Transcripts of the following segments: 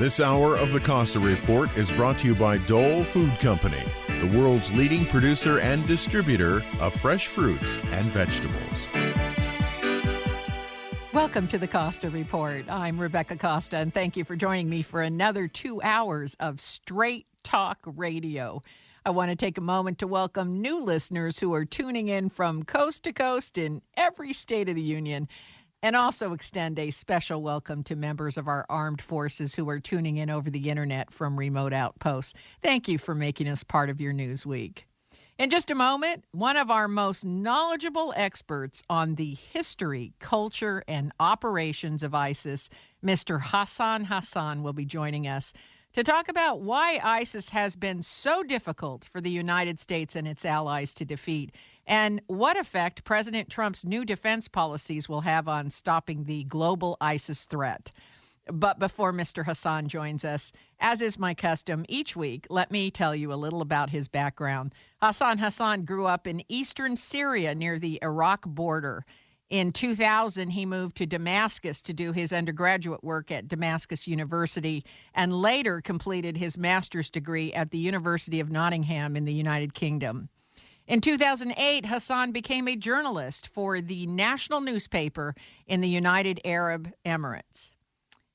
This hour of the Costa Report is brought to you by Dole Food Company, the world's leading producer and distributor of fresh fruits and vegetables. Welcome to the Costa Report. I'm Rebecca Costa, and thank you for joining me for another 2 hours of straight talk radio. I want to take a moment to welcome new listeners who are tuning in from coast to coast in every state of the union, and also extend a special welcome to members of our armed forces who are tuning in over the internet from remote outposts. Thank you for making us part of your news week. In just a moment, one of our most knowledgeable experts on the history, culture, and operations of ISIS, Mr. Hassan Hassan, will be joining us to talk about why ISIS has been so difficult for the United States and its allies to defeat, and what effect President Trump's new defense policies will have on stopping the global ISIS threat. But before Mr. Hassan joins us, as is my custom each week, let me tell you a little about his background. Hassan Hassan grew up in eastern Syria near the Iraq border. In 2000, he moved to Damascus to do his undergraduate work at Damascus University and later completed his master's degree at the University of Nottingham in the United Kingdom. In 2008, Hassan became a journalist for the national newspaper in the United Arab Emirates.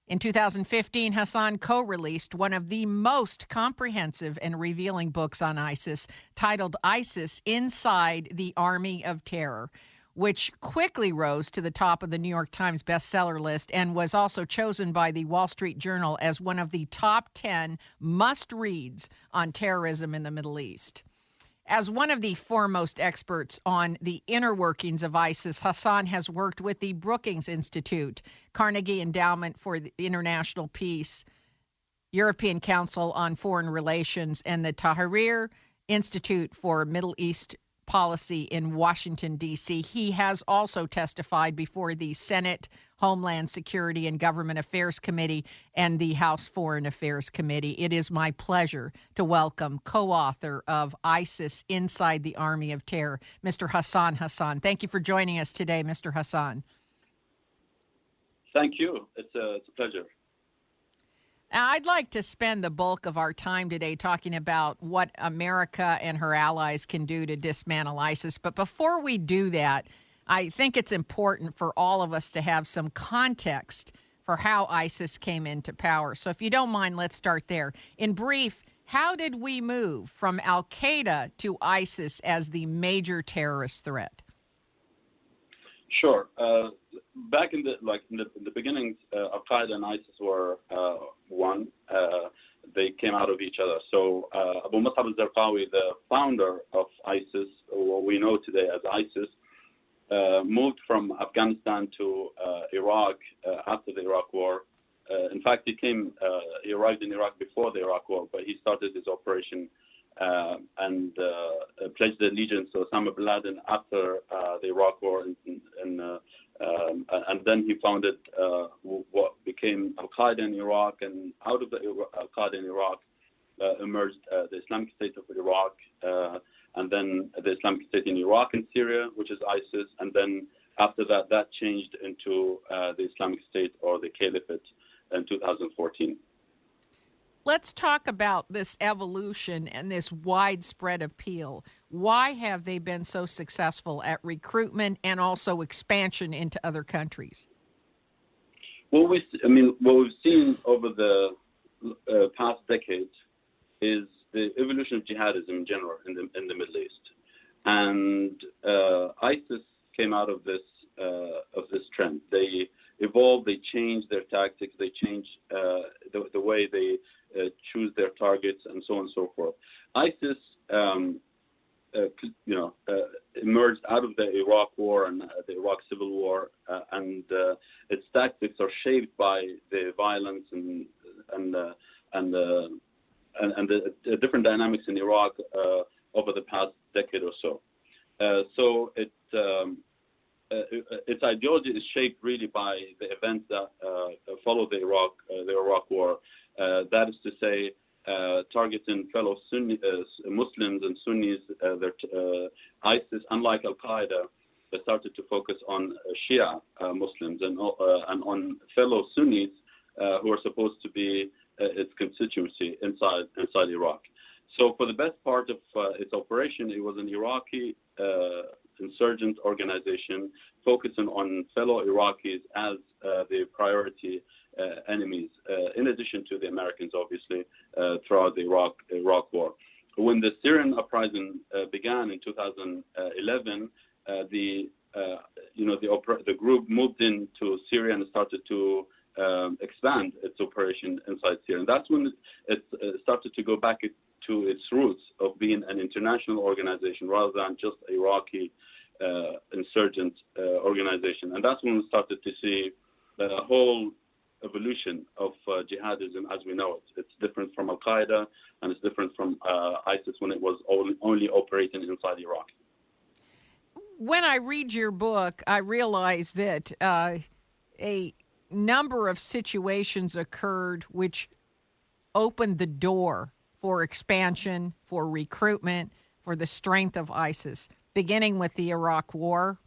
In 2015, Hassan co-released one of the most comprehensive and revealing books on ISIS, titled ISIS Inside the Army of Terror, which quickly rose to the top of the New York Times bestseller list and was also chosen by the Wall Street Journal as one of the top 10 must-reads on terrorism in the Middle East. As one of the foremost experts on the inner workings of ISIS, Hassan has worked with the Brookings Institute, Carnegie Endowment for International Peace, European Council on Foreign Relations, and the Tahrir Institute for Middle East Policy in Washington, D.C. He has also testified before the Senate Homeland Security and Government Affairs Committee and the House Foreign Affairs Committee. It is my pleasure to welcome co-author of ISIS Inside the Army of Terror, Mr. Hassan Hassan. Thank you for joining us today, Mr. Hassan. Thank you. It's a pleasure. I'd like to spend the bulk of our time today talking about what America and her allies can do to dismantle ISIS. But before we do that, I think it's important for all of us to have some context for how ISIS came into power. So if you don't mind, let's start there. In brief, how did we move from Al-Qaeda to ISIS as the major terrorist threat? Sure. Back in the beginnings, Al-Qaeda and ISIS were one. They came out of each other. So Abu Mus'ab al-Zarqawi, the founder of ISIS, what we know today as ISIS, moved from Afghanistan to Iraq after the Iraq War. In fact, he arrived in Iraq before the Iraq War, but he started his operation and pledged allegiance to Osama bin Laden after the Iraq War, and then he founded what became Al-Qaeda in Iraq, and out of the Al-Qaeda in Iraq emerged the Islamic State of Iraq, and then the Islamic State in Iraq and Syria, which is ISIS, and then after that, that changed into the Islamic State or the Caliphate in 2014. Let's talk about this evolution and this widespread appeal. Why have they been so successful at recruitment and also expansion into other countries? What we've seen over the past decades is the evolution of jihadism in general in the Middle East, and ISIS came out of this trend. They evolved, they changed their tactics, they changed the way they choose their targets, and so on and so forth. ISIS, emerged out of the Iraq War and the Iraq Civil War, and its tactics are shaped by the violence and the different dynamics in Iraq over the past decade or so. So its ideology is shaped really by the events that followed the Iraq War. That is to say, targeting fellow Sunni Muslims and Sunnis. ISIS, unlike Al-Qaeda, started to focus on Shia Muslims and on fellow Sunnis who are supposed to be its constituency inside Iraq. So for the best part of its operation, it was an Iraqi insurgent organization focusing on fellow Iraqis as the priority enemies, in addition to the Americans, obviously, throughout the Iraq War. When the Syrian uprising began in 2011, the group moved into Syria and started to expand its operation inside Syria. And that's when it started to go back to its roots of being an international organization rather than just Iraqi insurgent organization. And that's when we started to see the whole evolution of jihadism as we know it. It's different from Al-Qaeda, and it's different from ISIS when it was only operating inside Iraq. When I read your book, I realize that a number of situations occurred which opened the door for expansion, for recruitment, for the strength of ISIS, beginning with the Iraq War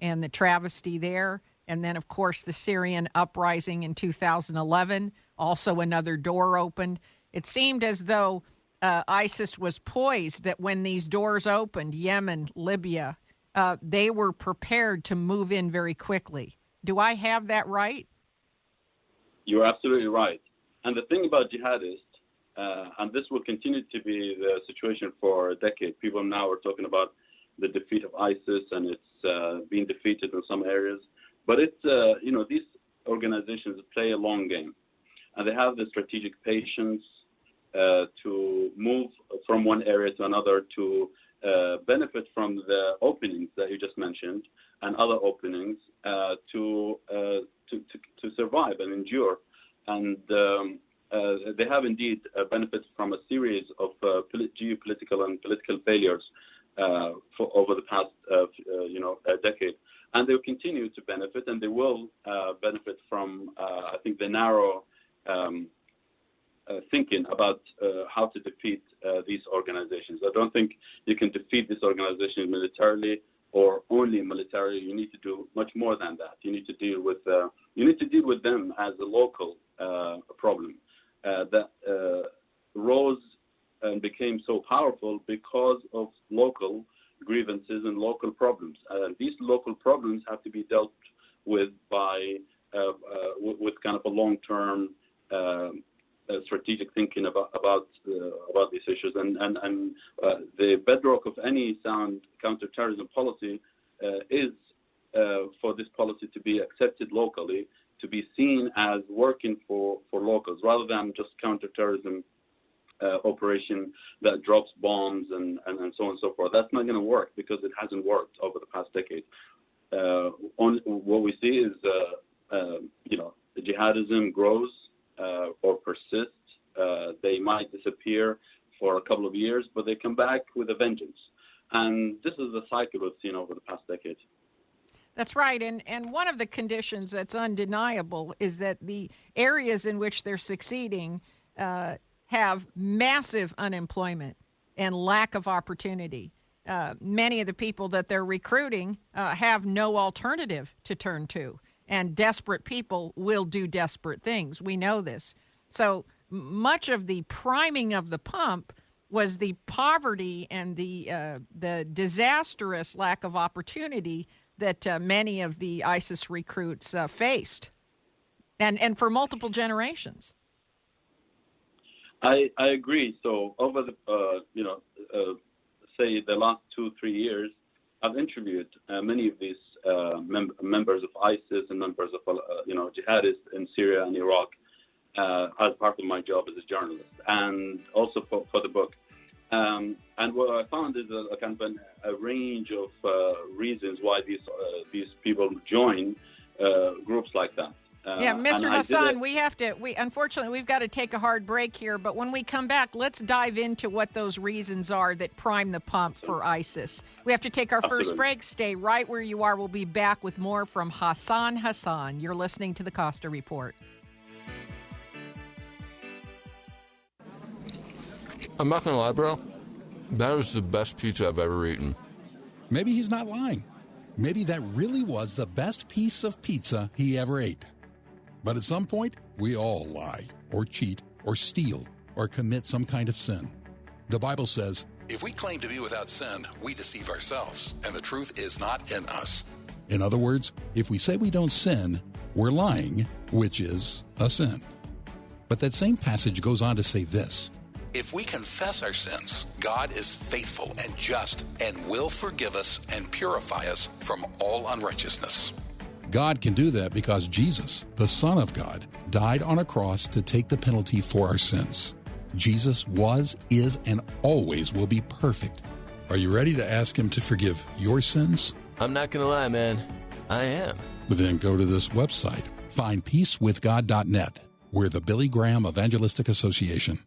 and the travesty there. And then, of course, the Syrian uprising in 2011, also another door opened. It seemed as though ISIS was poised that when these doors opened, Yemen, Libya, they were prepared to move in very quickly. Do I have that right? You're absolutely right. And the thing about jihadists, and this will continue to be the situation for a decade, people now are talking about the defeat of ISIS, and it's being defeated in some areas. But it's, these organizations play a long game, and they have the strategic patience to move from one area to another to benefit from the openings that you just mentioned and other openings to survive and endure. And they have indeed benefited from a series of geopolitical and political failures over the past decade. And they will continue to benefit, and they will benefit from, I think, the narrow thinking about how to defeat these organizations. I don't think you can defeat these organizations militarily or only militarily. You need to do much more than that. You need to deal with them as a local problem that rose and became so powerful because of local grievances and local problems. These local problems have to be dealt with by with kind of a long-term strategic thinking about these issues. And the bedrock of any sound counterterrorism policy is for this policy to be accepted locally, to be seen as working for locals, rather than just counterterrorism operation that drops bombs and so on and so forth. That's not going to work because it hasn't worked over the past decade. What we see is, jihadism grows or persists. They might disappear for a couple of years, but they come back with a vengeance. And this is the cycle we've seen over the past decade. That's right. And one of the conditions that's undeniable is that the areas in which they're succeeding have massive unemployment and lack of opportunity. Many of the people that they're recruiting have no alternative to turn to, and desperate people will do desperate things. We know this. So much of the priming of the pump was the poverty and the disastrous lack of opportunity that many of the ISIS recruits faced, and for multiple generations. I agree. So over the say the last 2-3 years, I've interviewed many of these members of ISIS and members of jihadists in Syria and Iraq as part of my job as a journalist, and also for the book. And what I found is a kind of a range of reasons why these people join groups like that. Yeah, Mr. Hassan, unfortunately, we've got to take a hard break here, but when we come back, let's dive into what those reasons are that prime the pump for ISIS. We have to take our first break. Stay right where you are. We'll be back with more from Hassan Hassan. You're listening to the Costa Report. I'm not going to lie, bro. That is the best pizza I've ever eaten. Maybe he's not lying. Maybe that really was the best piece of pizza he ever ate. But at some point, we all lie, or cheat, or steal or commit some kind of sin. The Bible says, if we claim to be without sin, we deceive ourselves, and the truth is not in us. In other words, if we say we don't sin, we're lying, which is a sin. But that same passage goes on to say this: if we confess our sins, God is faithful and just and will forgive us and purify us from all unrighteousness. God can do that because Jesus, the Son of God, died on a cross to take the penalty for our sins. Jesus was, is, and always will be perfect. Are you ready to ask Him to forgive your sins? I'm not going to lie, man. I am. Then go to this website, findpeacewithgod.net. We're the Billy Graham Evangelistic Association.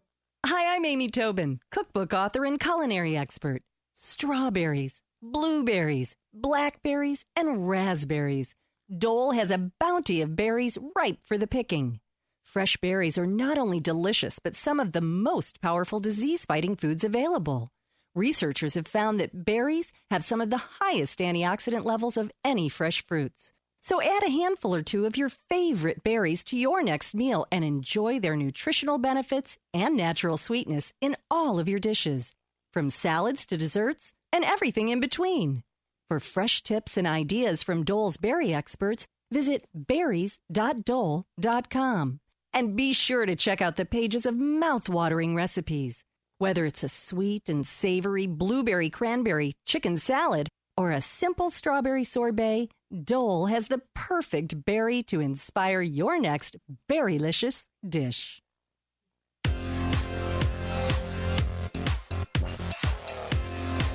Hi, I'm Amy Tobin, cookbook author and culinary expert. Strawberries, blueberries, blackberries, and raspberries. Dole has a bounty of berries ripe for the picking. Fresh berries are not only delicious, but some of the most powerful disease-fighting foods available. Researchers have found that berries have some of the highest antioxidant levels of any fresh fruits. So add a handful or two of your favorite berries to your next meal and enjoy their nutritional benefits and natural sweetness in all of your dishes, from salads to desserts and everything in between. For fresh tips and ideas from Dole's berry experts, visit berries.dole.com. And be sure to check out the pages of mouth-watering recipes. Whether it's a sweet and savory blueberry cranberry chicken salad or a simple strawberry sorbet, Dole has the perfect berry to inspire your next berrylicious dish.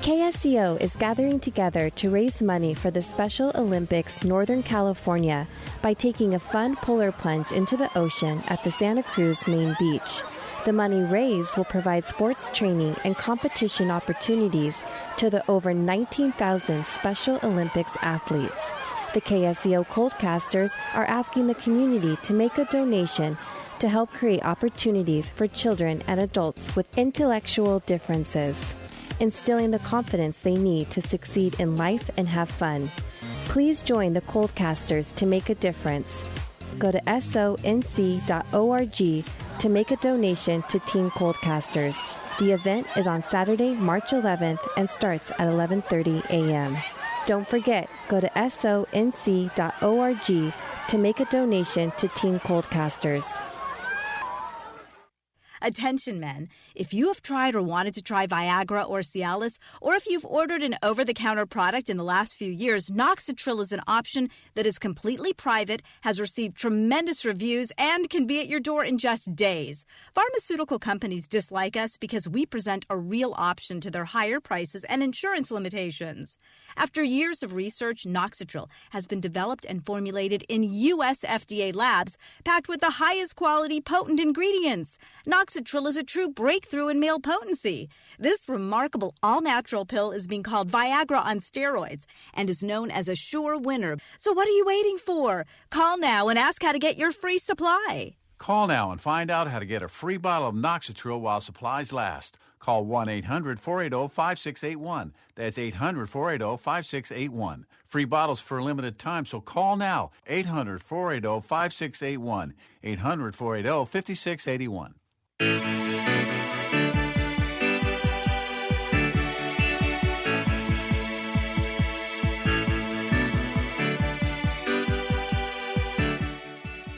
KSCO is gathering together to raise money for the Special Olympics Northern California by taking a fun polar plunge into the ocean at the Santa Cruz main beach. The money raised will provide sports training and competition opportunities to the over 19,000 Special Olympics athletes. The KSCO Coldcasters are asking the community to make a donation to help create opportunities for children and adults with intellectual differences, instilling the confidence they need to succeed in life and have fun. Please join the Coldcasters to make a difference. Go to sonc.org to make a donation to Team Coldcasters. The event is on Saturday, March 11th and starts at 11:30 a.m. Don't forget, go to sonc.org to make a donation to Team Coldcasters. Attention, men. If you have tried or wanted to try Viagra or Cialis, or if you've ordered an over-the-counter product in the last few years, Noxitril is an option that is completely private, has received tremendous reviews, and can be at your door in just days. Pharmaceutical companies dislike us because we present a real option to their higher prices and insurance limitations. After years of research, Noxitril has been developed and formulated in U.S. FDA labs, packed with the highest quality potent ingredients. Noxitril is a true breakthrough in male potency. This remarkable all-natural pill is being called Viagra on steroids and is known as a sure winner. So what are you waiting for? Call now and ask how to get your free supply. Call now and find out how to get a free bottle of Noxitril while supplies last. Call 1-800-480-5681. That's 800-480-5681. Free bottles for a limited time, so call now. 800-480-5681. 800-480-5681.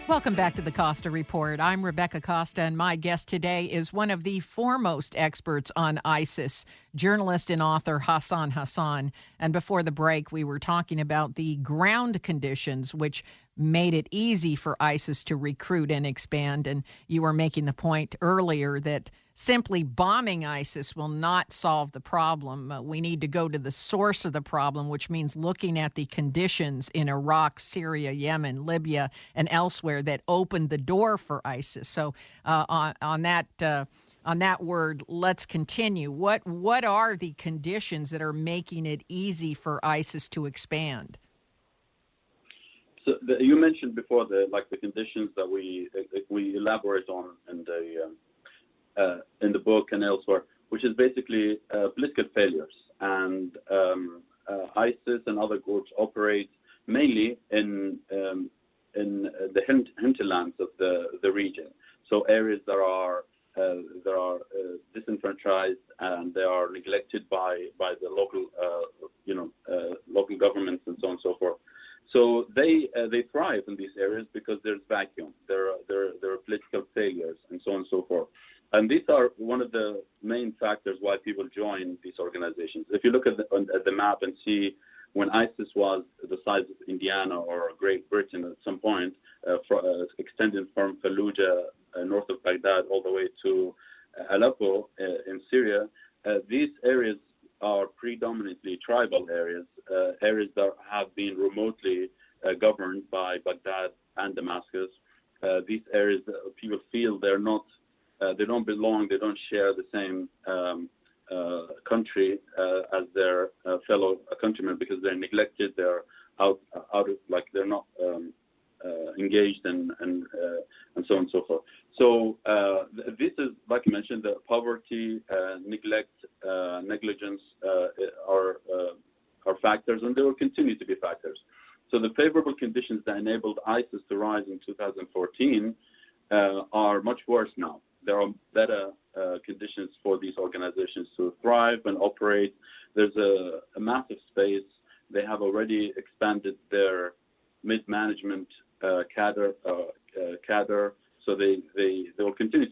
Welcome back to the Costa Report. I'm Rebecca Costa, and my guest today is one of the foremost experts on ISIS, journalist and author Hassan Hassan. And before the break, we were talking about the ground conditions which made it easy for ISIS to recruit and expand. And you were making the point earlier that simply bombing ISIS will not solve the problem. We need to go to the source of the problem, which means looking at the conditions in Iraq, Syria, Yemen, Libya, and elsewhere that opened the door for ISIS. So on that word, let's continue. What are the conditions that are making it easy for ISIS to expand? So you mentioned before the conditions that we elaborate on in the book and elsewhere, which is basically political failures. And ISIS and other groups operate mainly in the hinterlands of the region. So areas that are disenfranchised and they are neglected by the local local governments and so on and so forth. So they thrive in these areas because there's vacuum. There are political failures and so on and so forth. And these are one of the main factors why people join these organizations. If you look at the map and see when ISIS was the size of Indiana or Great Britain at some point, extending from Fallujah, north of Baghdad, all the way to Aleppo in Syria, these areas are predominantly tribal areas, areas that have been remotely governed by Baghdad and Damascus. These areas, people feel they don't belong, they don't share the same country as their fellow countrymen because they're neglected, they're out of, like, they're not engaged and so on and so forth. So this is, like I mentioned, the poverty, neglect, negligence are factors, and they will continue to be factors. So the favorable conditions that enabled ISIS to rise in 2014 are much worse now. There are better conditions for these organizations to thrive and operate. There's a massive space. They have already expanded their mid-management cadre, so they will continue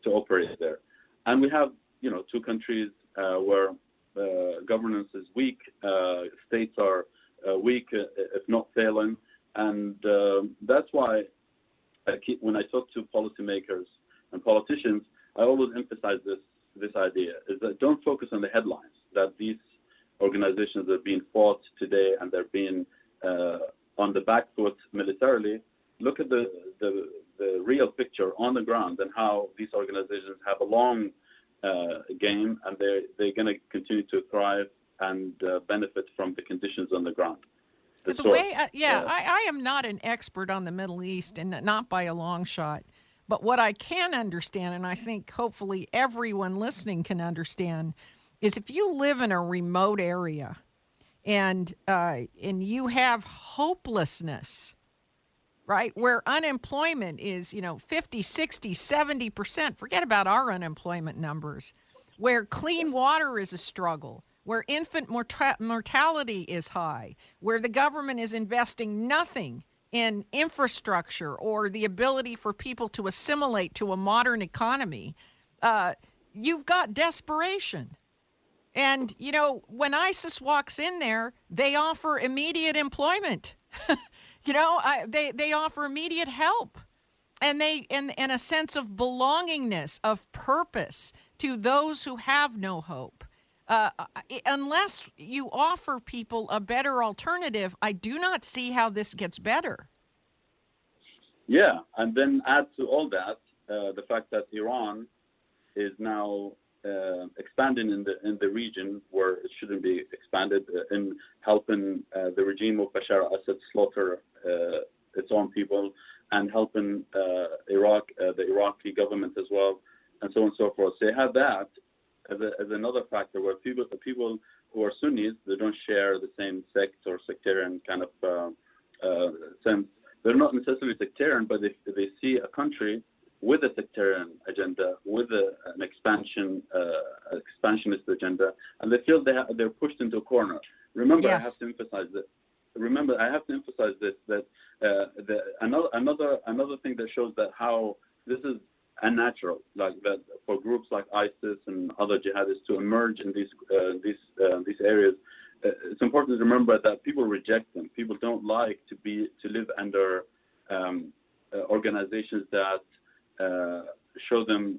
to operate there. And we have, two countries where governance is weak, states are weak, if not failing, and that's why when I talk to policymakers and politicians, I always emphasize this idea, is that don't focus on the headlines, that these organizations are being fought today and they're being on the back foot militarily. Look at the real picture on the ground and how these organizations have a long game, and they're going to continue to thrive and benefit from the conditions on the ground. I am not an expert on the Middle East, and not by a long shot. But what I can understand, and I think hopefully everyone listening can understand, is if you live in a remote area and you have hopelessness, right, where unemployment is, 50, 60, 70%, forget about our unemployment numbers, where clean water is a struggle, where infant mortality is high, where the government is investing nothing in infrastructure or the ability for people to assimilate to a modern economy, you've got desperation. And, when ISIS walks in there, they offer immediate employment. They offer immediate help. And and a sense of belongingness, of purpose to those who have no hope. Unless you offer people a better alternative, I do not see how this gets better. Yeah, and then add to all that the fact that Iran is now expanding in the region where it shouldn't be expanded, in helping the regime of Bashar al-Assad slaughter its own people, and helping Iraq, the Iraqi government as well, and so on and so forth. So you have that as another factor where people who are Sunnis, they don't share the same sect or sectarian kind of sense. They're not necessarily sectarian, but they see a country with a sectarian agenda, with an expansionist agenda, and they feel they're pushed into a corner. Remember, yes. I have to emphasize this, that another thing that shows that how this is unnatural, like that for groups like ISIS and other jihadists to emerge in these areas. It's important to remember that people reject them. People don't like to live under organizations that show them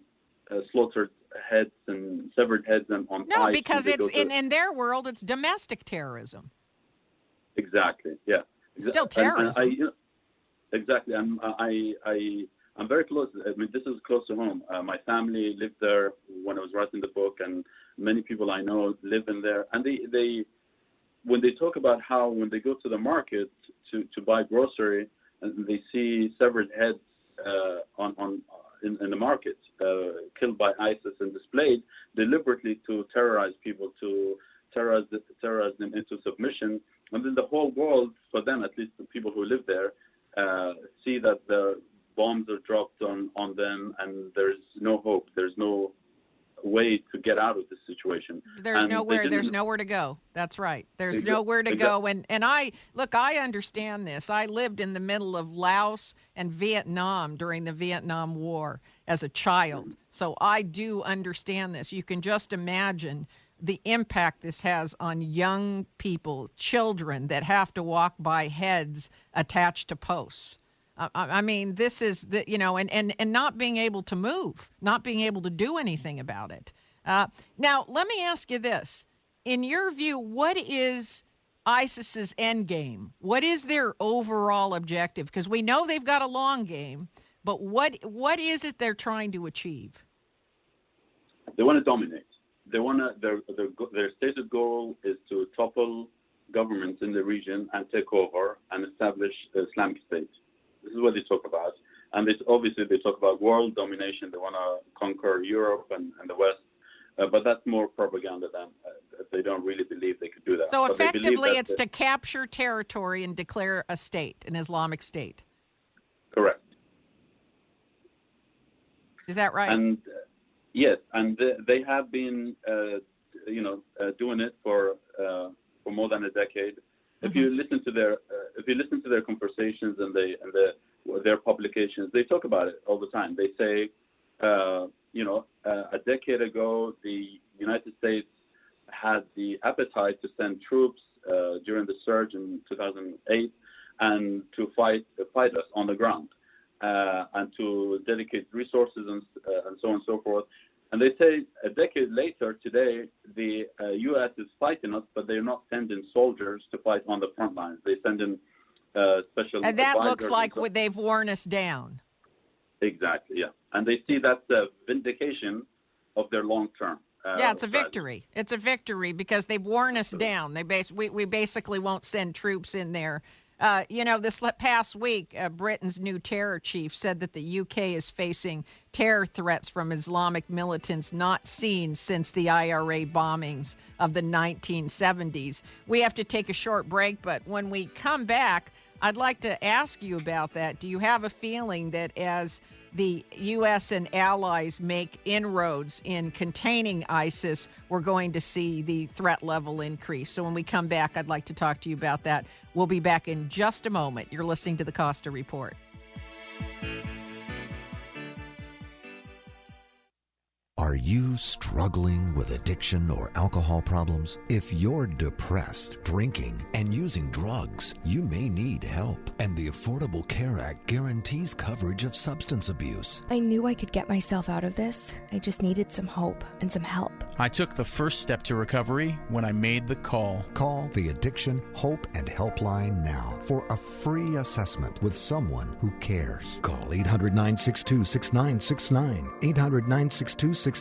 slaughtered heads and severed heads on pipes. No, because it's in their world, it's domestic terrorism. Exactly. Yeah. Still terrorism. Exactly. I'm very close. I mean, this is close to home. My family lived there when I was writing the book, and many people I know live in there. And they when they talk about how when they go to the market to buy grocery, and they see severed heads in the market, killed by ISIS and displayed deliberately to terrorize people, to terrorize them into submission. And then the whole world, for them, at least the people who live there, see that bombs are dropped on them, and there's no hope. There's no way to get out of this situation. There's nowhere to go. That's right. There's nowhere to go. And I understand this. I lived in the middle of Laos and Vietnam during the Vietnam War as a child. So I do understand this. You can just imagine the impact this has on young people, children that have to walk by heads attached to posts. I mean, this is the, and not being able to move, not being able to do anything about it. Now, let me ask you this. In your view, what is ISIS's end game? What is their overall objective? Because we know they've got a long game, but what is it they're trying to achieve? They want to dominate. They want to, their stated goal is to topple governments in the region and take over and establish the Islamic State. This is what they talk about. And obviously they talk about world domination. They want to conquer Europe and the West. But that's more propaganda than they don't really believe they could do that. So effectively it's to capture territory and declare a state, an Islamic State. Correct. Is that right? And yes, and they have been, doing it for more than a decade. If you listen to their conversations and their publications, they talk about it all the time. They say, a decade ago, the United States had the appetite to send troops during the surge in 2008 and to fight us on the ground and to dedicate resources and so on and so forth. And they say a decade later, today, the U.S. is fighting us, but they're not sending soldiers to fight on the front lines. They send in special and that advisors. looks like they've worn us down. Exactly, yeah. And they see that's a vindication of their long-term it's a victory. It's a victory because they've worn us down. We basically won't send troops in there. This past week, Britain's new terror chief said that the UK is facing terror threats from Islamic militants not seen since the IRA bombings of the 1970s. We have to take a short break, but when we come back, I'd like to ask you about that. Do you have a feeling that as the U.S. and allies make inroads in containing ISIS, we're going to see the threat level increase? So when we come back, I'd like to talk to you about that. We'll be back in just a moment. You're listening to the Costa Report. Are you struggling with addiction or alcohol problems? If you're depressed, drinking, and using drugs, you may need help. And the Affordable Care Act guarantees coverage of substance abuse. I knew I could get myself out of this. I just needed some hope and some help. I took the first step to recovery when I made the call. Call the Addiction, Hope, and Helpline now for a free assessment with someone who cares. Call 800-962-6969. 800-962-6969.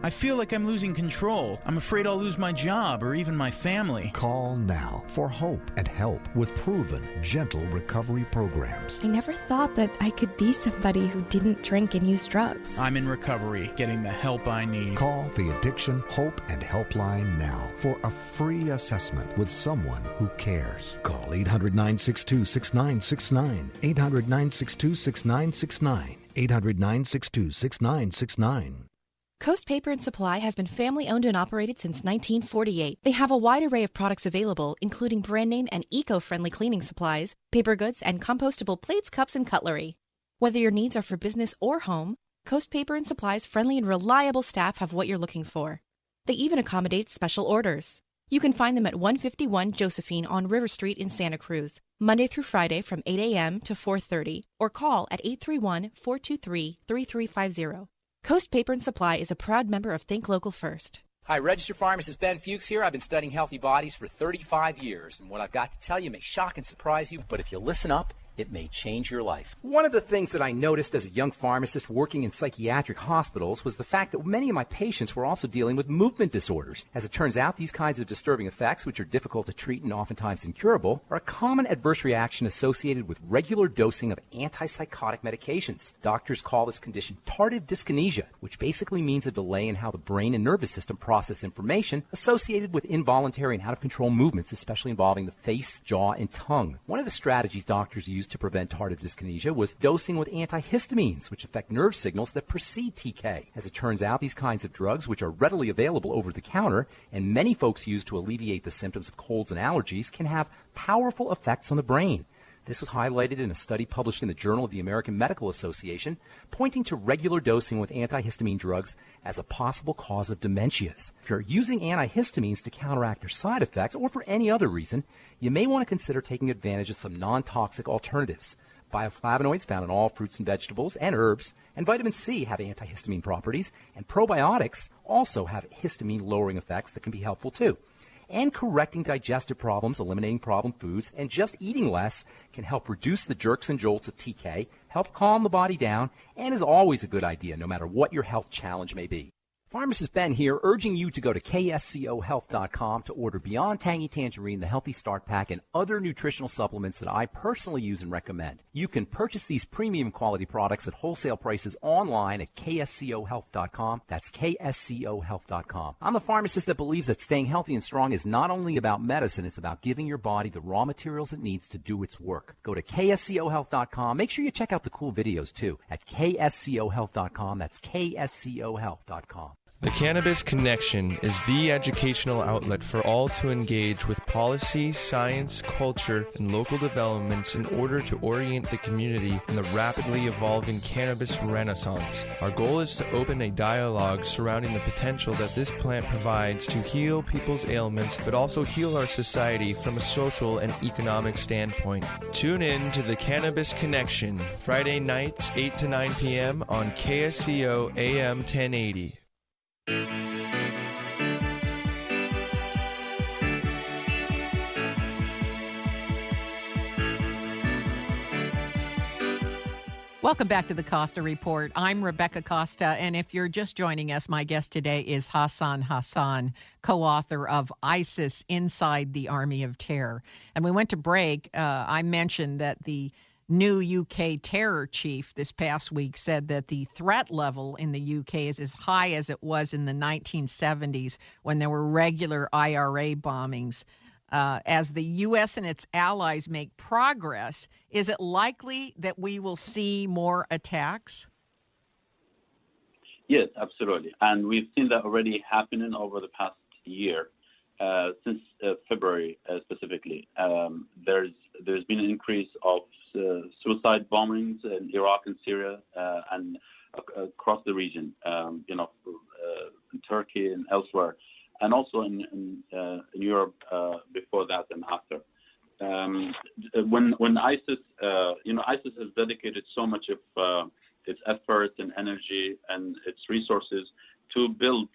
I feel like I'm losing control. I'm afraid I'll lose my job or even my family. Call now for hope and help with proven, gentle recovery programs. I never thought that I could be somebody who didn't drink and use drugs. I'm in recovery, getting the help I need. Call the Addiction, Hope, and Helpline now for a free assessment with someone who cares. Call 800-962-6969. 800-962-6969. 800-962-6969. Coast Paper and Supply has been family-owned and operated since 1948. They have a wide array of products available, including brand name and eco-friendly cleaning supplies, paper goods, and compostable plates, cups, and cutlery. Whether your needs are for business or home, Coast Paper and Supply's friendly and reliable staff have what you're looking for. They even accommodate special orders. You can find them at 151 Josephine on River Street in Santa Cruz, Monday through Friday from 8 a.m. to 4:30, or call at 831-423-3350. Coast Paper and Supply is a proud member of Think Local First. Hi, registered pharmacist Ben Fuchs here. I've been studying healthy bodies for 35 years, and what I've got to tell you may shock and surprise you, but if you listen up, it may change your life. One of the things that I noticed as a young pharmacist working in psychiatric hospitals was the fact that many of my patients were also dealing with movement disorders. As it turns out, these kinds of disturbing effects, which are difficult to treat and oftentimes incurable, are a common adverse reaction associated with regular dosing of antipsychotic medications. Doctors call this condition Tardive Dyskinesia, which basically means a delay in how the brain and nervous system process information associated with involuntary and out-of-control movements, especially involving the face, jaw, and tongue. One of the strategies doctors use used to prevent tardive dyskinesia was dosing with antihistamines, which affect nerve signals that precede TK. As it turns out, these kinds of drugs, which are readily available over the counter and many folks use to alleviate the symptoms of colds and allergies, can have powerful effects on the brain. This was highlighted in a study published in the Journal of the American Medical Association, pointing to regular dosing with antihistamine drugs as a possible cause of dementias. If you're using antihistamines to counteract their side effects or for any other reason, you may want to consider taking advantage of some non-toxic alternatives. Bioflavonoids found in all fruits and vegetables and herbs, and vitamin C have antihistamine properties, and probiotics also have histamine-lowering effects that can be helpful too. And correcting digestive problems, eliminating problem foods, and just eating less can help reduce the jerks and jolts of TK, help calm the body down, and is always a good idea no matter what your health challenge may be. Pharmacist Ben here, urging you to go to kscohealth.com to order Beyond Tangy Tangerine, the Healthy Start Pack, and other nutritional supplements that I personally use and recommend. You can purchase these premium quality products at wholesale prices online at kscohealth.com. That's kscohealth.com. I'm a pharmacist that believes that staying healthy and strong is not only about medicine, it's about giving your body the raw materials it needs to do its work. Go to kscohealth.com. Make sure you check out the cool videos too at kscohealth.com. That's kscohealth.com. The Cannabis Connection is the educational outlet for all to engage with policy, science, culture, and local developments in order to orient the community in the rapidly evolving cannabis renaissance. Our goal is to open a dialogue surrounding the potential that this plant provides to heal people's ailments, but also heal our society from a social and economic standpoint. Tune in to The Cannabis Connection, Friday nights, 8 to 9 p.m. on KSCO AM 1080. Welcome back to the Costa Report. I'm Rebecca Costa, and if you're just joining us, my guest today is Hassan Hassan, co-author of ISIS Inside the Army of Terror. And we went to break. I mentioned that the new UK terror chief this past week said that the threat level in the UK is as high as it was in the 1970s when there were regular IRA bombings. As the U.S. and its allies make progress, is it likely that we will see more attacks? Yes, absolutely. And we've seen that already happening over the past year. Since February specifically, there's been an increase of suicide bombings in Iraq and Syria and across the region, in Turkey and elsewhere, and also in Europe before that and after. When ISIS, ISIS has dedicated so much of its efforts and energy and its resources to build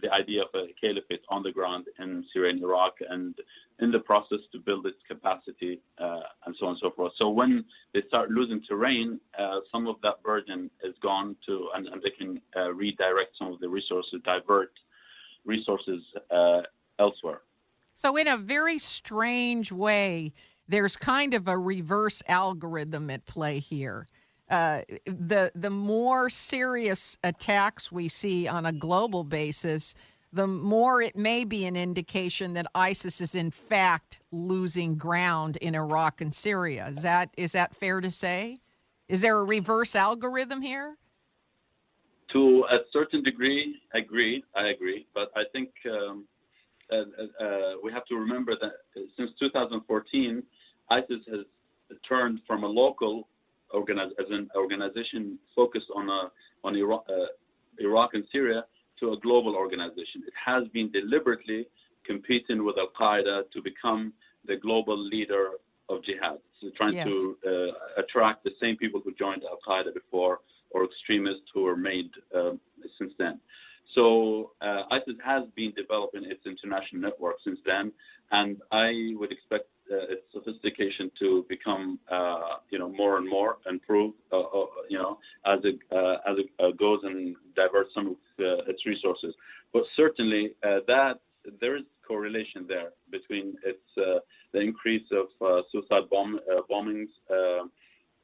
the idea of a caliphate on the ground in Syria and Iraq, and in the process to build its capacity and so on and so forth. So when they start losing terrain, some of that burden is gone and they can redirect some of the resources, divert resources elsewhere. So in a very strange way, there's kind of a reverse algorithm at play here. The more serious attacks we see on a global basis, the more it may be an indication that ISIS is in fact losing ground in Iraq and Syria. Is that fair to say? Is there a reverse algorithm here? To a certain degree, I agree. But I think we have to remember that since 2014, ISIS has turned from a local organization focused on Iraq and Syria to a global organization. It has been deliberately competing with Al-Qaeda to become the global leader of jihad. So trying to attract the same people who joined Al-Qaeda before, or extremists who were made since then. So ISIS has been developing its international network since then, and I would expect its sophistication to become, more and more improved, as it goes and diverts some of its resources. But certainly that there is correlation there between its the increase of suicide bombings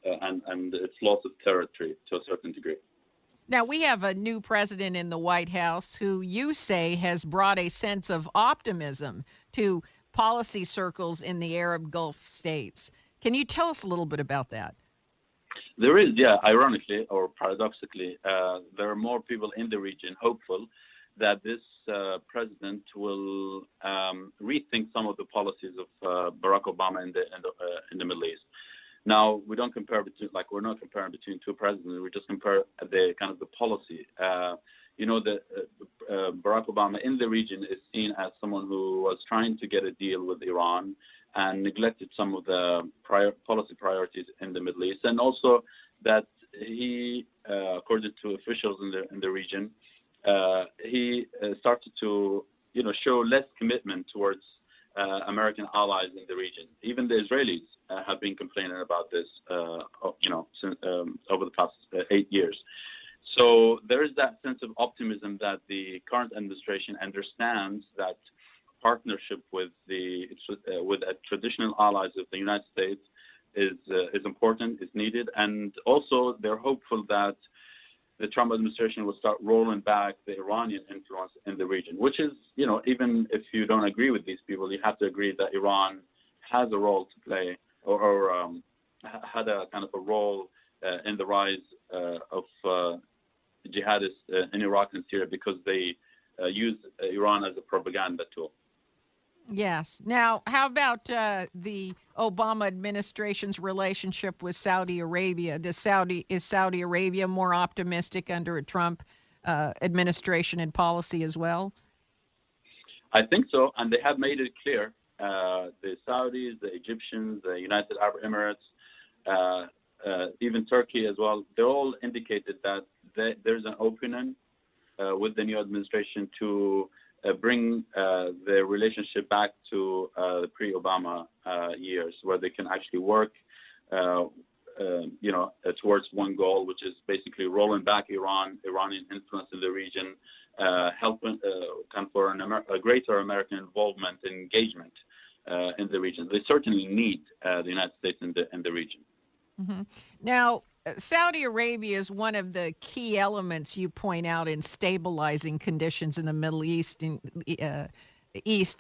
and its loss of territory to a certain degree. Now, we have a new president in the White House who you say has brought a sense of optimism to policy circles in the Arab Gulf states. Can you tell us a little bit about that? There is, ironically or paradoxically, there are more people in the region hopeful that this president will rethink some of the policies of Barack Obama in the Middle East. Now, we're not comparing between two presidents. We just compare the kind of the policy. Barack Obama in the region is seen as someone who was trying to get a deal with Iran and neglected some of the policy priorities in the Middle East, and also that he, according to officials in the region, he started to show less commitment towards American allies in the region. Even the Israelis have been complaining about this, since, over the past 8 years. So there is that sense of optimism that the current administration understands that partnership with traditional allies of the United States is important, is needed, and also they're hopeful that the Trump administration will start rolling back the Iranian influence in the region, which is, even if you don't agree with these people, you have to agree that Iran has a role to play or had a kind of a role in the rise of jihadists in Iraq and Syria because they use Iran as a propaganda tool. Yes. Now, how about the Obama administration's relationship with Saudi Arabia? Is Saudi Arabia more optimistic under a Trump administration and policy as well? I think so, and they have made it clear. The Saudis, the Egyptians, the United Arab Emirates, even Turkey as well, they all indicated that there's an opening with the new administration to bring the relationship back to the pre-Obama years, where they can actually work, towards one goal, which is basically rolling back Iranian influence in the region, helping for a greater American involvement and engagement in the region. They certainly need the United States in the region. Mm-hmm. Now, Saudi Arabia is one of the key elements you point out in stabilizing conditions in the Middle East.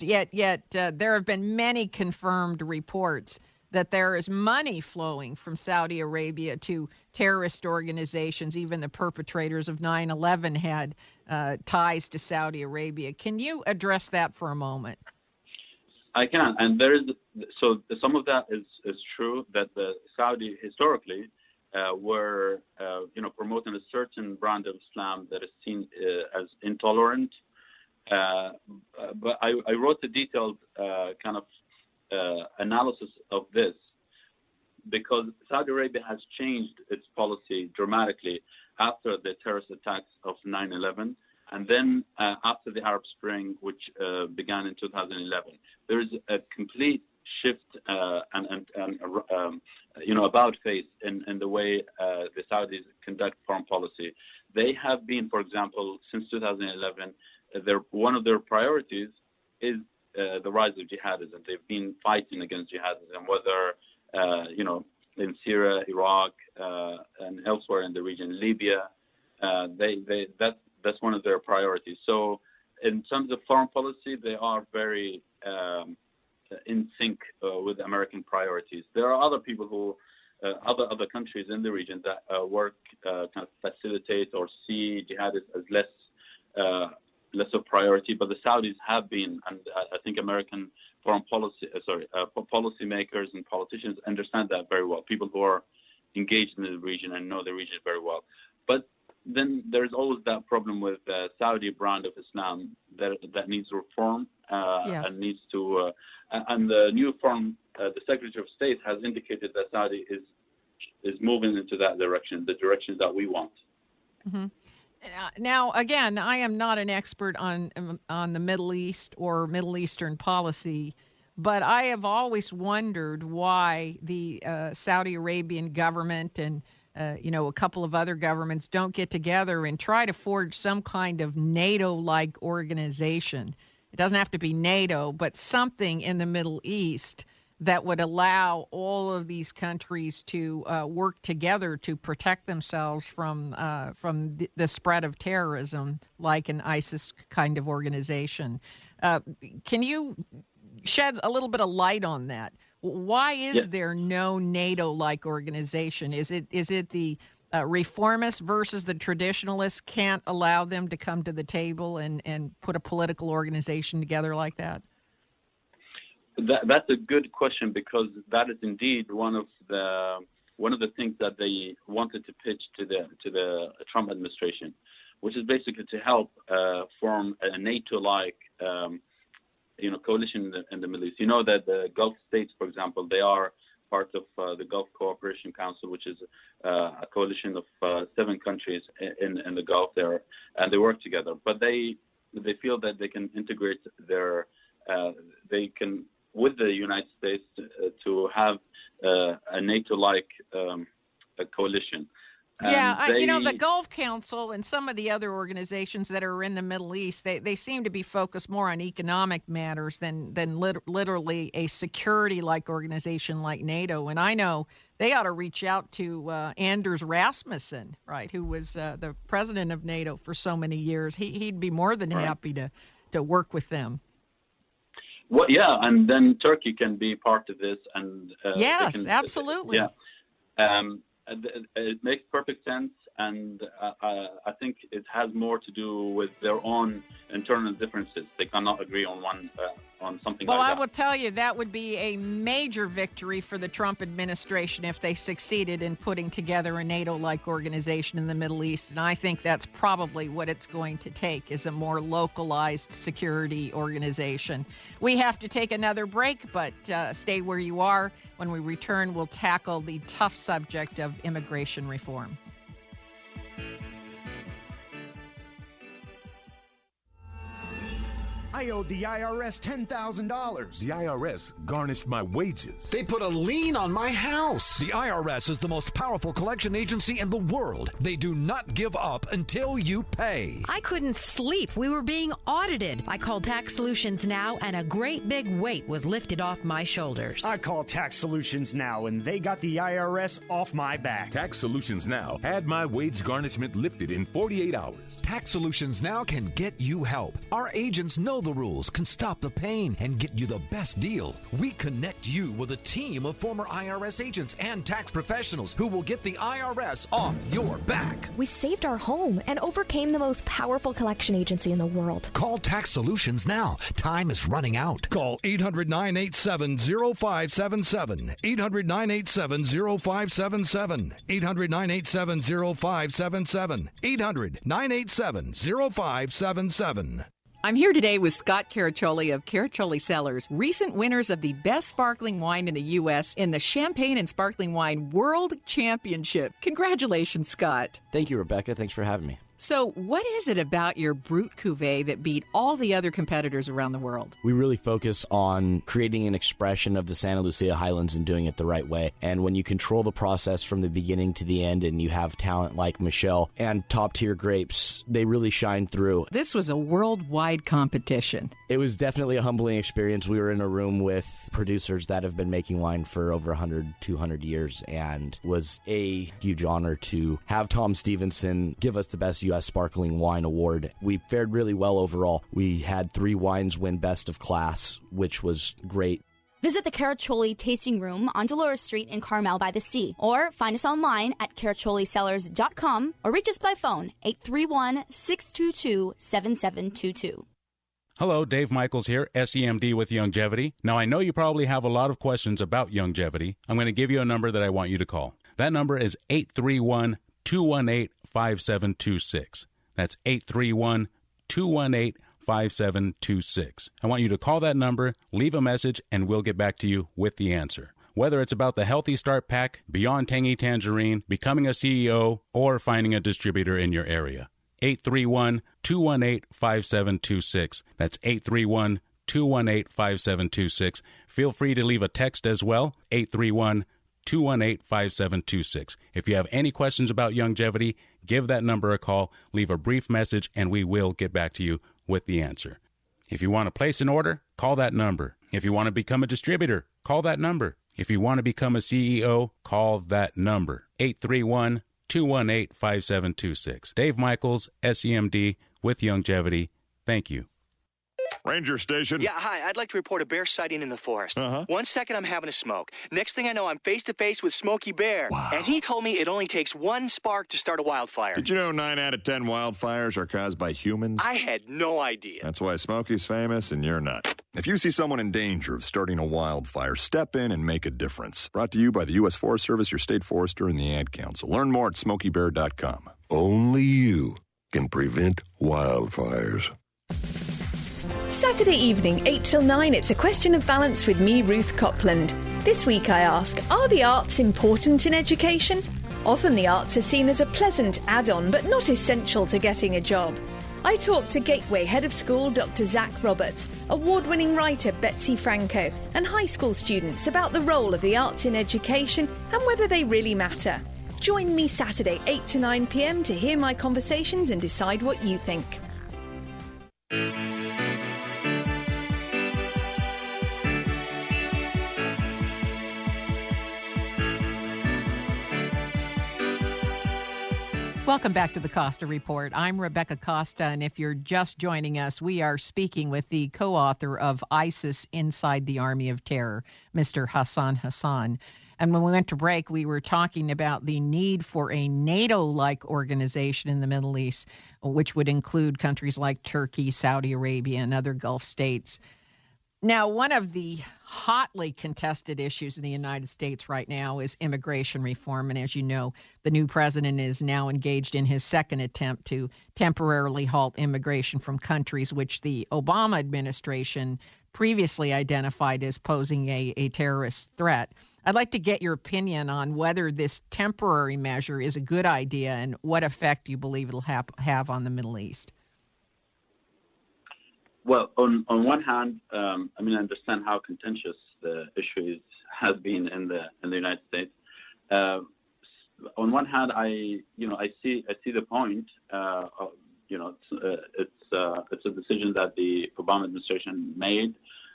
Yet there have been many confirmed reports that there is money flowing from Saudi Arabia to terrorist organizations. Even the perpetrators of 9/11 had ties to Saudi Arabia. Can you address that for a moment? I can, and some of that is true, that the Saudi historically were promoting a certain brand of Islam that is seen as intolerant. But I wrote a detailed analysis of this because Saudi Arabia has changed its policy dramatically after the terrorist attacks of 9/11. And then after the Arab Spring, which began in 2011, there is a complete shift about face in the way the Saudis conduct foreign policy. They have been, for example, since 2011, one of their priorities is the rise of jihadism. They've been fighting against jihadism, whether in Syria, Iraq, and elsewhere in the region, Libya. That's one of their priorities. So in terms of foreign policy, they are very in sync with American priorities. There are other people who, other countries in the region that work, facilitate or see jihadists as less of priority, but the Saudis have been, and I think American foreign policy, policymakers and politicians understand that very well. People who are engaged in the region and know the region very well. But then there's always that problem with the Saudi brand of Islam that needs reform and needs to. And the new the Secretary of State has indicated that Saudi is moving into that direction, the direction that we want. Mm-hmm. Now, again, I am not an expert on the Middle East or Middle Eastern policy, but I have always wondered why the Saudi Arabian government and a couple of other governments don't get together and try to forge some kind of NATO-like organization. It doesn't have to be NATO, but something in the Middle East that would allow all of these countries to work together to protect themselves from the spread of terrorism, like an ISIS kind of organization. Can you shed a little bit of light on that? Why is there no NATO-like organization? Is it the reformists versus the traditionalists can't allow them to come to the table and put a political organization together like that? That's a good question, because that is indeed one of the things that they wanted to pitch to the Trump administration, which is basically to help form a NATO-like coalition in the Middle East. You know that the Gulf states, for example, they are part of the Gulf Cooperation Council, which is a coalition of 7 countries in the Gulf there, and they work together. But they feel that they can integrate with the United States to have a NATO-like coalition. The Gulf Council and some of the other organizations that are in the Middle East, they seem to be focused more on economic matters than literally a security-like organization like NATO. And I know they ought to reach out to Anders Rasmussen, right, who was the president of NATO for so many years. He'd be more than happy to work with them. Well, yeah, and then Turkey can be part of this. And yes, absolutely. It makes perfect sense, and I think it has more to do with their own internal differences. They cannot agree on something like that. Well, I will tell you, that would be a major victory for the Trump administration if they succeeded in putting together a NATO-like organization in the Middle East, and I think that's probably what it's going to take, is a more localized security organization. We have to take another break, but stay where you are. When we return, we'll tackle the tough subject of immigration reform. I owed the IRS $10,000. The IRS garnished my wages. They put a lien on my house. The IRS is the most powerful collection agency in the world. They do not give up until you pay. I couldn't sleep. We were being audited. I called Tax Solutions Now, and a great big weight was lifted off my shoulders. I called Tax Solutions Now, and they got the IRS off my back. Tax Solutions Now had my wage garnishment lifted in 48 hours. Tax Solutions Now can get you help. Our agents know the rules, can stop the pain, and get you the best deal. We connect you with a team of former IRS agents and tax professionals who will get the IRS off your back. We saved our home and overcame the most powerful collection agency in the world. Call Tax Solutions now. Time is running out. Call 800-987-0577. 800-987-0577. 800-987-0577. 800-987-0577. I'm here today with Scott Caraccioli of Caraccioli Cellars, recent winners of the best sparkling wine in the U.S. in the Champagne and Sparkling Wine World Championship. Congratulations, Scott. Thank you, Rebecca. Thanks for having me. So what is it about your Brut Cuvée that beat all the other competitors around the world? We really focus on creating an expression of the Santa Lucia Highlands and doing it the right way. And when you control the process from the beginning to the end and you have talent like Michelle and top-tier grapes, they really shine through. This was a worldwide competition. It was definitely a humbling experience. We were in a room with producers that have been making wine for over 100, 200 years, and was a huge honor to have Tom Stevenson give us the best U.S. Sparkling Wine Award. We fared really well overall. We had 3 wines win Best of Class, which was great. Visit the Caraccioli Tasting Room on Dolores Street in Carmel by the Sea, or find us online at caracciolicellars.com, or reach us by phone, 831-622-7722. Hello, Dave Michaels here, SEMD with Youngevity. Now, I know you probably have a lot of questions about Youngevity. I'm going to give you a number that I want you to call. That number is 831-218-5726. That's 831-218-5726. I want you to call that number, leave a message, and we'll get back to you with the answer. Whether it's about the Healthy Start Pack, Beyond Tangy Tangerine, becoming a CEO, or finding a distributor in your area. 831-218-5726. That's 831-218-5726. Feel free to leave a text as well, 831-218-5726. If you have any questions about Youngevity, give that number a call, leave a brief message, and we will get back to you with the answer. If you want to place an order, call that number. If you want to become a distributor, call that number. If you want to become a CEO, call that number, 831-218-5726. Dave Michaels, SEMD with Youngevity. Thank you. Ranger Station. Yeah, hi. I'd like to report a bear sighting in the forest. 1 second, I'm having a smoke. Next thing I know, I'm face-to-face with Smokey Bear. Wow. And he told me it only takes one spark to start a wildfire. Did you know 9 out of 10 wildfires are caused by humans? I had no idea. That's why Smokey's famous and you're not. If you see someone in danger of starting a wildfire, step in and make a difference. Brought to you by the U.S. Forest Service, your state forester, and the Ad Council. Learn more at SmokeyBear.com. Only you can prevent wildfires. Saturday evening, 8 till 9, it's A Question of Balance with me, Ruth Copland. This week I ask, are the arts important in education? Often the arts are seen as a pleasant add-on, but not essential to getting a job. I talked to Gateway Head of School Dr. Zach Roberts, award-winning writer Betsy Franco, and high school students about the role of the arts in education and whether they really matter. Join me Saturday, 8 to 9 p.m. to hear my conversations and decide what you think. Welcome back to the Costa Report. I'm Rebecca Costa, and if you're just joining us, we are speaking with the co-author of ISIS Inside the Army of Terror, Mr. Hassan Hassan. And when we went to break, we were talking about the need for a NATO-like organization in the Middle East, which would include countries like Turkey, Saudi Arabia, and other Gulf states. Now, one of the hotly contested issues in the United States right now is immigration reform. And as you know, the new president is now engaged in his second attempt to temporarily halt immigration from countries which the Obama administration previously identified as posing a terrorist threat. I'd like to get your opinion on whether this temporary measure is a good idea and what effect you believe it'll have on the Middle East. Well, on one hand, I understand how contentious the issue has been in the United States. On one hand, I see the point. It's a decision that the Obama administration made,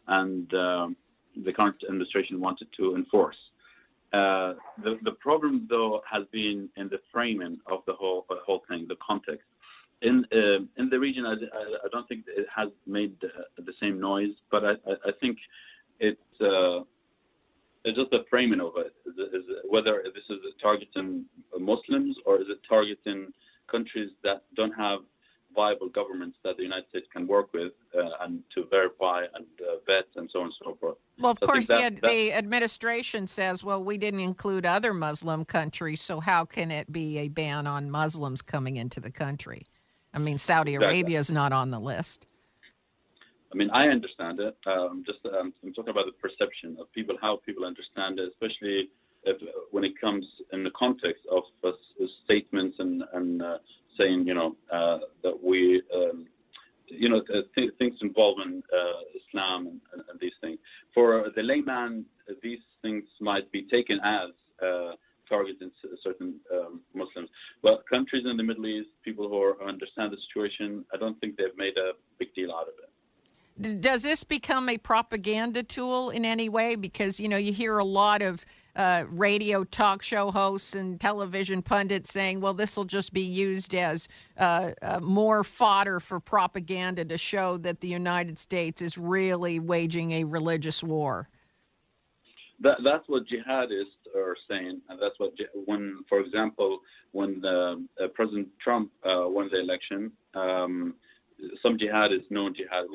and the current administration wanted to enforce. The problem, though, has been in the framing of the whole thing, the context. In the region, I don't think it has made the same noise, but I think it's just the framing of it. Is whether this is targeting Muslims or is it targeting countries that don't have viable governments that the United States can work with and to verify and vet and so on and so forth. Well, of course, the administration says, well, we didn't include other Muslim countries, so how can it be a ban on Muslims coming into the country? I mean, Saudi Arabia is not on the list. I mean, I understand it. I'm talking about the perception of people, how people understand it, especially when it comes in the context of statements and saying, that we, things involving Islam and these things. For the layman, these things might be taken as targeting certain Muslims. But countries in the Middle East, people who understand the situation, I don't think they've made a big deal out of it. Does this become a propaganda tool in any way? Because, you hear a lot of radio talk show hosts and television pundits saying, well, this will just be used as more fodder for propaganda to show that the United States is really waging a religious war. That's what jihadists are saying, and that's what for example, when President Trump won the election, some jihadists, known jihad,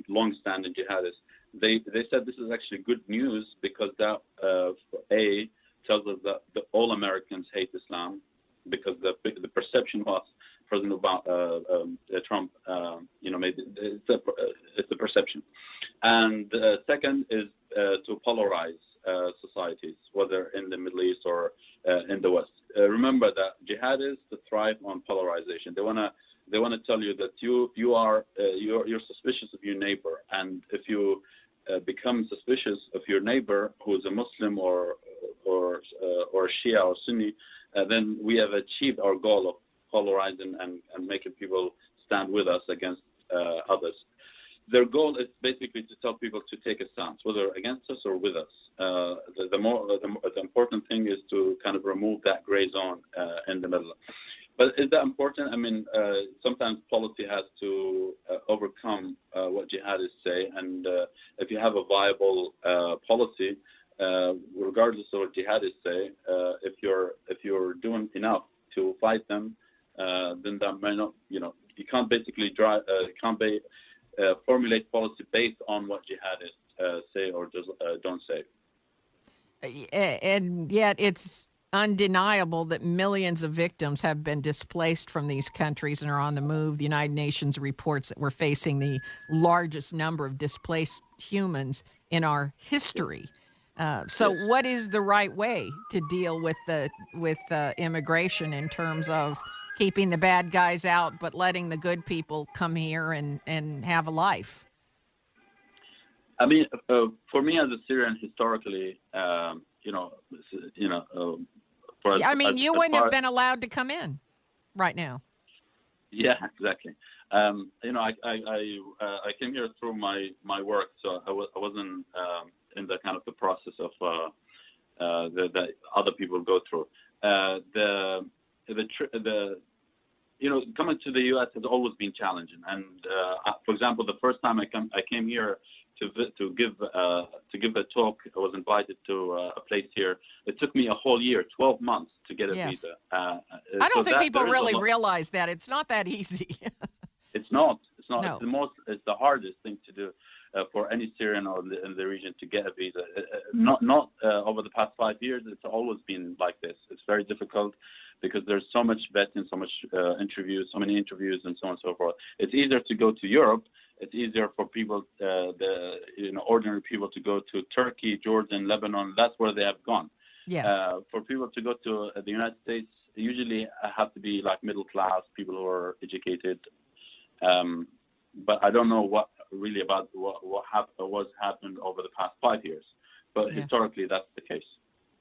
long-standing jihadists, they said this is actually good news because that tells us that all Americans hate Islam, because the perception was President Trump, made it's a perception, and second is to polarize societies, whether in the Middle East or in the West. Remember that jihadists thrive on polarization. They want to tell you that you're suspicious of your neighbor, and if you become suspicious of your neighbor who is a Muslim or Shia or Sunni, then we have achieved our goal of polarizing and making people stand with us against others. Their goal is basically to tell people to take a stance, whether against us or with us. The important thing is to kind of remove that gray zone in the middle. But is that important? I mean, sometimes policy has to overcome what jihadists say, and if you have a viable policy, regardless of what jihadists say, if you're doing enough to fight them, then that may not, you can't basically formulate policy based on what jihadists say or don't say. And yet it's undeniable that millions of victims have been displaced from these countries and are on the move. The United Nations reports that we're facing the largest number of displaced humans in our history. So what is the right way to deal with immigration in terms of keeping the bad guys out but letting the good people come here and have a life? I mean, for me as a Syrian, historically, you wouldn't have been allowed to come in right now. Yeah, exactly. I came here through my work, so I wasn't in the kind of the process of that other people go through. Coming to the U.S. has always been challenging, and for example, the first time I came here to give a talk, I was invited to a place here. It took me a whole year, 12 months, to get a visa. I don't think people really realize that it's not that easy. It's not. No. It's the hardest thing to do for any Syrian or in the region to get a visa. Not over the past 5 years. It's always been like this. It's very difficult because there's so much vetting, so much interviews, so many interviews, and so on and so forth. It's easier to go to Europe. It's easier for people, ordinary people, to go to Turkey, Jordan, Lebanon. That's where they have gone. Yes. For people to go to the United States, usually have to be like middle class, people who are educated. But I don't know what happened over the past 5 years. But historically, that's the case.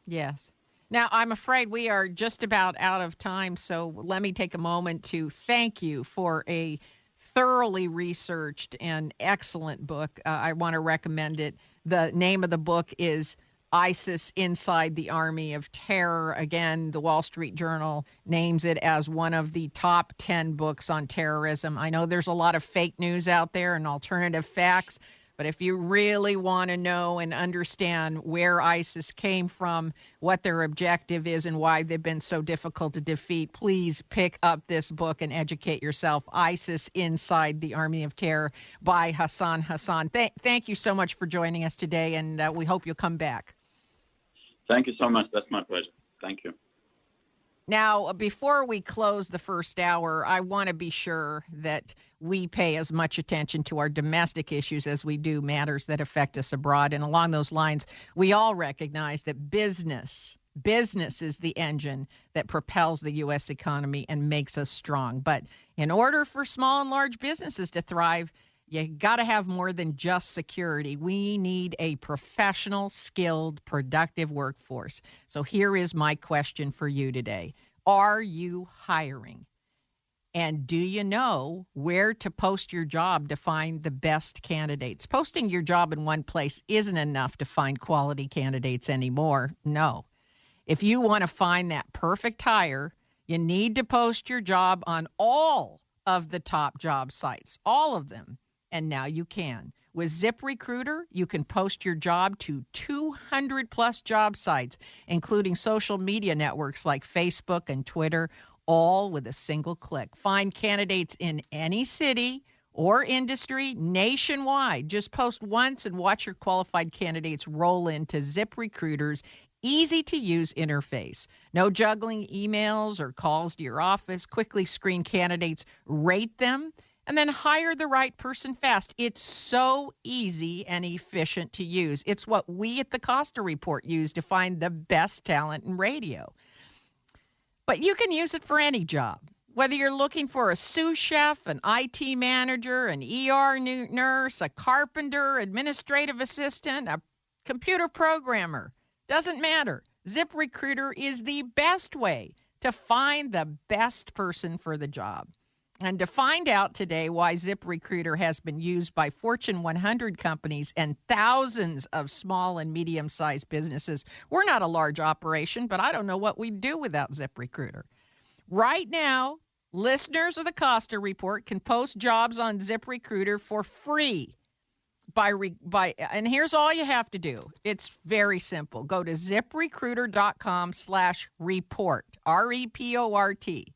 Yes. Now, I'm afraid we are just about out of time, so let me take a moment to thank you for a thoroughly researched and excellent book. I want to recommend it. The name of the book is ISIS Inside the Army of Terror. Again, the Wall Street Journal names it as one of the top 10 books on terrorism. I know there's a lot of fake news out there and alternative facts, but if you really want to know and understand where ISIS came from, what their objective is, and why they've been so difficult to defeat, please pick up this book and educate yourself. ISIS Inside the Army of Terror by Hassan Hassan. Thank you so much for joining us today, and we hope you'll come back. Thank you so much. That's my pleasure. Thank you. Now, before we close the first hour, I want to be sure that we pay as much attention to our domestic issues as we do matters that affect us abroad. And along those lines, we all recognize that business is the engine that propels the U.S. economy and makes us strong. But in order for small and large businesses to thrive, you got to have more than just security. We need a professional, skilled, productive workforce. So here is my question for you today. Are you hiring? And do you know where to post your job to find the best candidates? Posting your job in one place isn't enough to find quality candidates anymore. No. If you want to find that perfect hire, you need to post your job on all of the top job sites, all of them. And now you can. With ZipRecruiter, you can post your job to 200 plus job sites, including social media networks like Facebook and Twitter, all with a single click. Find candidates in any city or industry nationwide. Just post once and watch your qualified candidates roll into ZipRecruiter's easy-to-use interface. No juggling emails or calls to your office. Quickly screen candidates, rate them, and then hire the right person fast. It's so easy and efficient to use. It's what we at the Costa Report use to find the best talent in radio. But you can use it for any job. Whether you're looking for a sous chef, an IT manager, an ER nurse, a carpenter, administrative assistant, a computer programmer, doesn't matter. ZipRecruiter is the best way to find the best person for the job. And to find out today why ZipRecruiter has been used by Fortune 100 companies and thousands of small and medium-sized businesses, we're not a large operation, but I don't know what we'd do without ZipRecruiter. Right now, listeners of the Costa Report can post jobs on ZipRecruiter for free. And here's all you have to do. It's very simple. Go to ZipRecruiter.com/report, REPORT.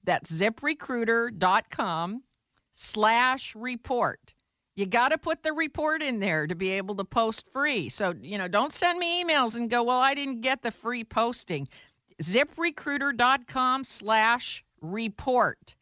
That's ZipRecruiter.com/report. You got to put the report in there to be able to post free. So, don't send me emails and go, well, I didn't get the free posting. ZipRecruiter.com/report.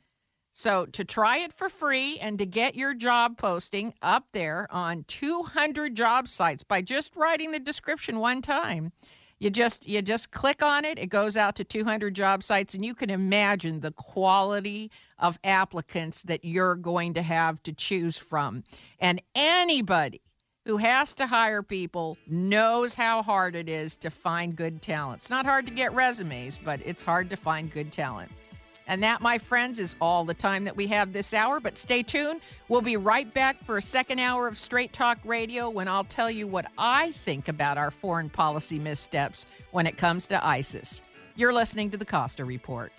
So to try it for free and to get your job posting up there on 200 job sites by just writing the description one time, you just click on it. It goes out to 200 job sites, and you can imagine the quality of applicants that you're going to have to choose from. And anybody who has to hire people knows how hard it is to find good talent. It's not hard to get resumes, but it's hard to find good talent. And that, my friends, is all the time that we have this hour. But stay tuned. We'll be right back for a second hour of Straight Talk Radio when I'll tell you what I think about our foreign policy missteps when it comes to ISIS. You're listening to the Costa Report.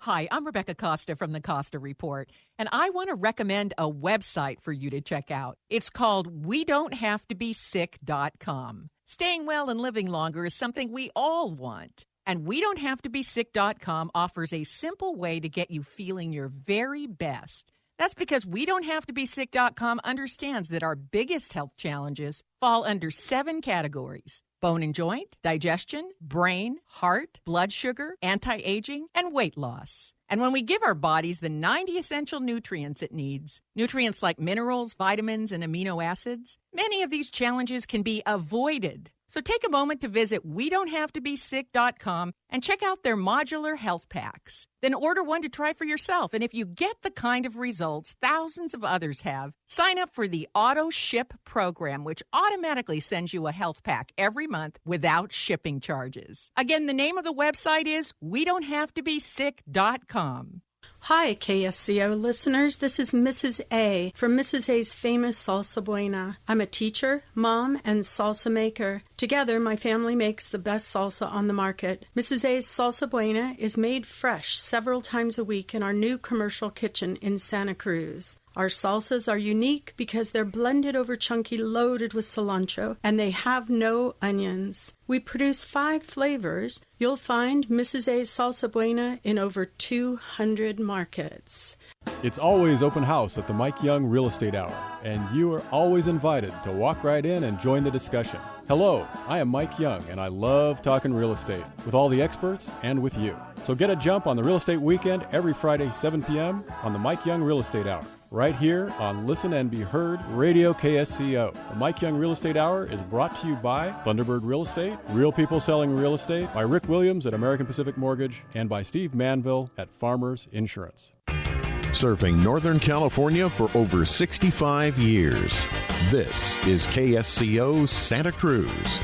Hi, I'm Rebecca Costa from the Costa Report, and I want to recommend a website for you to check out. It's called WeDon'tHaveToBeSick.com. Staying well and living longer is something we all want. And WeDon'tHaveToBeSick.com offers a simple way to get you feeling your very best. That's because WeDon'tHaveToBeSick.com understands that our biggest health challenges fall under 7 categories: bone and joint, digestion, brain, heart, blood sugar, anti-aging, and weight loss. And when we give our bodies the 90 essential nutrients it needs, nutrients like minerals, vitamins, and amino acids, many of these challenges can be avoided. So take a moment to visit WeDon'tHaveToBeSick.com and check out their modular health packs. Then order one to try for yourself. And if you get the kind of results thousands of others have, sign up for the Auto Ship program, which automatically sends you a health pack every month without shipping charges. Again, the name of the website is WeDon'tHaveToBeSick.com. Hi, KSCO listeners. This is Mrs. A from Mrs. A's famous Salsa Buena. I'm a teacher, mom, and salsa maker. Together, my family makes the best salsa on the market. Mrs. A's Salsa Buena is made fresh several times a week in our new commercial kitchen in Santa Cruz. Our salsas are unique because they're blended over chunky, loaded with cilantro, and they have no onions. We produce 5 flavors. You'll find Mrs. A's Salsa Buena in over 200 markets. It's always open house at the Mike Young Real Estate Hour, and you are always invited to walk right in and join the discussion. Hello, I am Mike Young, and I love talking real estate with all the experts and with you. So get a jump on the Real Estate Weekend every Friday, 7 p.m. on the Mike Young Real Estate Hour, right here on Listen and Be Heard Radio KSCO. The Mike Young Real Estate Hour is brought to you by Thunderbird Real Estate, Real People Selling Real Estate, by Rick Williams at American Pacific Mortgage, and by Steve Manville at Farmers Insurance. Serving Northern California for over 65 years. This is KSCO Santa Cruz.